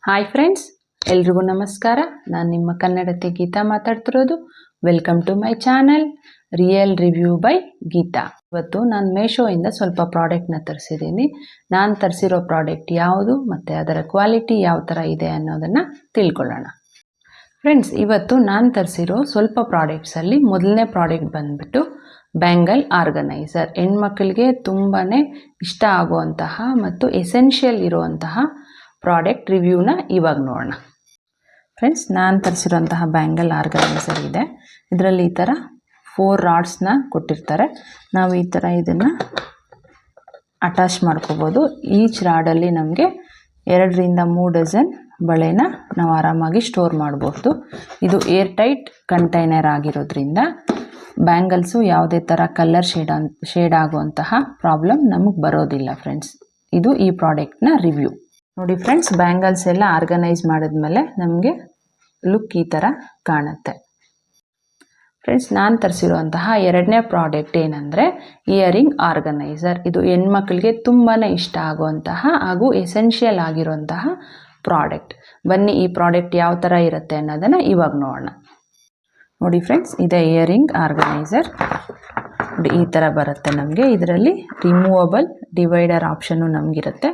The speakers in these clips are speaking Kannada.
ಹಾಯ್ ಫ್ರೆಂಡ್ಸ್, ಎಲ್ರಿಗೂ ನಮಸ್ಕಾರ. ನಾನು ನಿಮ್ಮ ಕನ್ನಡತಿ ಗೀತಾ ಮಾತಾಡ್ತಿರೋದು. Welcome to my channel real review by Geeta. ಇವತ್ತು ನಾನು ಮೇಶೋಯಿಂದ ಸ್ವಲ್ಪ ಪ್ರಾಡಕ್ಟ್ನ ತರಿಸಿದ್ದೀನಿ. ನಾನು ತರಿಸಿರೋ ಪ್ರಾಡಕ್ಟ್ ಯಾವುದು ಮತ್ತು ಅದರ ಕ್ವಾಲಿಟಿ ಯಾವ ಥರ ಇದೆ ಅನ್ನೋದನ್ನು ತಿಳ್ಕೊಳ್ಳೋಣ. ಫ್ರೆಂಡ್ಸ್, ಇವತ್ತು ನಾನು ತರಿಸಿರೋ ಸ್ವಲ್ಪ ಪ್ರಾಡಕ್ಟ್ಸಲ್ಲಿ ಮೊದಲನೇ ಪ್ರಾಡಕ್ಟ್ ಬಂದುಬಿಟ್ಟು ಬ್ಯಾಂಗಲ್ ಆರ್ಗನೈಸರ್. ಹೆಣ್ಮಕ್ಳಿಗೆ ತುಂಬಾ ಇಷ್ಟ ಆಗುವಂತಹ ಮತ್ತು ಎಸೆನ್ಷಿಯಲ್ ಇರುವಂತಹ ಪ್ರಾಡಕ್ಟ್ ರಿವ್ಯೂನ ಇವಾಗ ನೋಡೋಣ. ಫ್ರೆಂಡ್ಸ್, ನಾನು ತರಿಸಿರೋಂತಹ ಬ್ಯಾಂಗಲ್ ಆರ್ಗನೈಸರ್ ಇದೆ. ಇದರಲ್ಲಿ ಈ ಥರ 4 ರಾಡ್ಸ್ನ ಕೊಟ್ಟಿರ್ತಾರೆ. ನಾವು ಈ ಥರ ಇದನ್ನು ಅಟ್ಯಾಚ್ ಮಾಡ್ಕೋಬೋದು. ಈಚ್ ರಾಡಲ್ಲಿ ನಮಗೆ 2ರಿಂದ 3 ಡಜನ್ ಬಳೆನ ನಾವು ಆರಾಮಾಗಿ ಸ್ಟೋರ್ ಮಾಡ್ಬೋದು. ಇದು ಏರ್ ಟೈಟ್ ಕಂಟೈನರ್ ಆಗಿರೋದ್ರಿಂದ ಬ್ಯಾಂಗಲ್ಸು ಯಾವುದೇ ಥರ ಕಲರ್ ಶೇಡ್ ಆಗುವಂತಹ ಪ್ರಾಬ್ಲಮ್ ನಮಗೆ ಬರೋದಿಲ್ಲ. ಫ್ರೆಂಡ್ಸ್, ಇದು ಈ ಪ್ರಾಡಕ್ಟ್ನ ರಿವ್ಯೂ. ನೋಡಿ ಫ್ರೆಂಡ್ಸ್, ಬ್ಯಾಂಗಲ್ಸ್ ಎಲ್ಲ ಆರ್ಗನೈಸ್ ಮಾಡಿದ್ಮೇಲೆ ನಮಗೆ ಲುಕ್ ಈ ಥರ ಕಾಣುತ್ತೆ. ಫ್ರೆಂಡ್ಸ್, ನಾನು ತರಿಸಿರುವಂತಹ 2ನೇ ಪ್ರಾಡಕ್ಟ್ ಏನಂದರೆ ಇಯರಿಂಗ್ ಆರ್ಗನೈಸರ್. ಇದು ಹೆಣ್ಮಕ್ಳಿಗೆ ತುಂಬಾ ಇಷ್ಟ ಆಗುವಂತಹ ಹಾಗೂ ಎಸೆನ್ಷಿಯಲ್ ಆಗಿರುವಂತಹ ಪ್ರಾಡಕ್ಟ್. ಬನ್ನಿ ಈ ಪ್ರಾಡಕ್ಟ್ ಯಾವ ಥರ ಇರುತ್ತೆ ಅನ್ನೋದನ್ನು ಇವಾಗ ನೋಡೋಣ. ನೋಡಿ ಫ್ರೆಂಡ್ಸ್, ಇದೆ ಇಯರಿಂಗ್ ಆರ್ಗನೈಸರ್. ಈ ಥರ ಬರುತ್ತೆ ನಮಗೆ. ಇದರಲ್ಲಿ ರಿಮೂವಬಲ್ ಡಿವೈಡರ್ ಆಪ್ಷನ್ನು ನಮಗಿರುತ್ತೆ.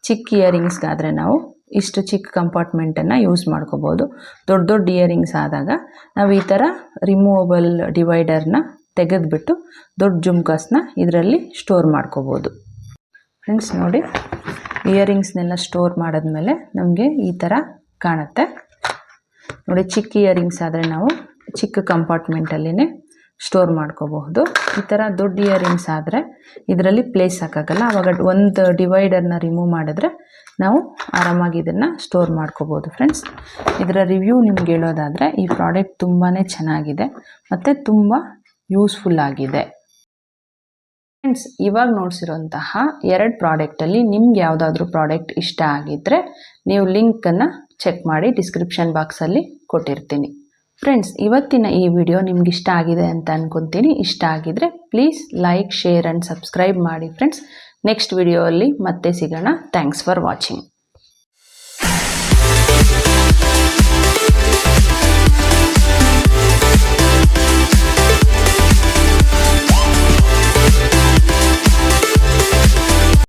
ಚಿಕ್ಕ ಇಯರಿಂಗ್ಸ್ಗಾದರೆ ನಾವು ಇಷ್ಟು ಚಿಕ್ಕ ಕಂಪಾರ್ಟ್ಮೆಂಟನ್ನು ಯೂಸ್ ಮಾಡ್ಕೋಬೋದು. ದೊಡ್ಡ ದೊಡ್ಡ ಇಯರಿಂಗ್ಸ್ ಆದಾಗ ನಾವು ಈ ಥರ ರಿಮೂವಬಲ್ ಡಿವೈಡರ್ನ ತೆಗೆದುಬಿಟ್ಟು ದೊಡ್ಡ ಜುಮ್ಕಾಸ್ನ ಇದರಲ್ಲಿ ಸ್ಟೋರ್ ಮಾಡ್ಕೋಬೋದು. ಫ್ರೆಂಡ್ಸ್ ನೋಡಿ, ಇಯರಿಂಗ್ಸ್ನೆಲ್ಲ ಸ್ಟೋರ್ ಮಾಡಿದ್ಮೇಲೆ ನಮಗೆ ಈ ಥರ ಕಾಣುತ್ತೆ. ನೋಡಿ, ಚಿಕ್ಕ ಇಯರಿಂಗ್ಸ್ ಆದರೆ ನಾವು ಚಿಕ್ಕ ಕಂಪಾರ್ಟ್ಮೆಂಟಲ್ಲಿನೇ ಸ್ಟೋರ್ ಮಾಡ್ಕೋಬಹುದು. ಈ ಥರ ದೊಡ್ಡ ಇಯರಿಂಗ್ಸ್ ಆದರೆ ಇದರಲ್ಲಿ ಪ್ಲೇಸ್ ಹಾಕೋಕ್ಕಲ್ಲ. ಆವಾಗ ಒಂದು ಡಿವೈಡರ್ನ ರಿಮೂವ್ ಮಾಡಿದ್ರೆ ನಾವು ಆರಾಮಾಗಿ ಇದನ್ನು ಸ್ಟೋರ್ ಮಾಡ್ಕೋಬೋದು. ಫ್ರೆಂಡ್ಸ್, ಇದರ ರಿವ್ಯೂ ನಿಮ್ಗೆ ಹೇಳೋದಾದರೆ ಈ ಪ್ರಾಡಕ್ಟ್ ತುಂಬಾ ಚೆನ್ನಾಗಿದೆ ಮತ್ತು ತುಂಬ ಯೂಸ್ಫುಲ್ ಆಗಿದೆ. ಫ್ರೆಂಡ್ಸ್, ಇವಾಗ ನೋಡಿಸಿರೋಂತಹ 2 ಪ್ರಾಡಕ್ಟಲ್ಲಿ ನಿಮ್ಗೆ ಯಾವುದಾದ್ರೂ ಪ್ರಾಡಕ್ಟ್ ಇಷ್ಟ ಆಗಿದ್ದರೆ ನೀವು ಲಿಂಕನ್ನು ಚೆಕ್ ಮಾಡಿ ಡಿಸ್ಕ್ರಿಪ್ಷನ್ ಬಾಕ್ಸಲ್ಲಿ ಕೊಟ್ಟಿರ್ತೀನಿ. ಫ್ರೆಂಡ್ಸ್, ಇವತ್ತಿನ ಈ ವಿಡಿಯೋ ನಿಮ್ಗೆ ಇಷ್ಟ ಆಗಿದೆ ಅಂತ ಅನ್ಕೊತೀನಿ. ಇಷ್ಟ ಆಗಿದ್ರೆ please like, share and subscribe ಮಾಡಿ. ಫ್ರೆಂಡ್ಸ್, ನೆಕ್ಸ್ಟ್ ವಿಡಿಯೋ ಅಲ್ಲಿ ಮತ್ತೆ ಸಿಗೋಣ. Thanks for watching.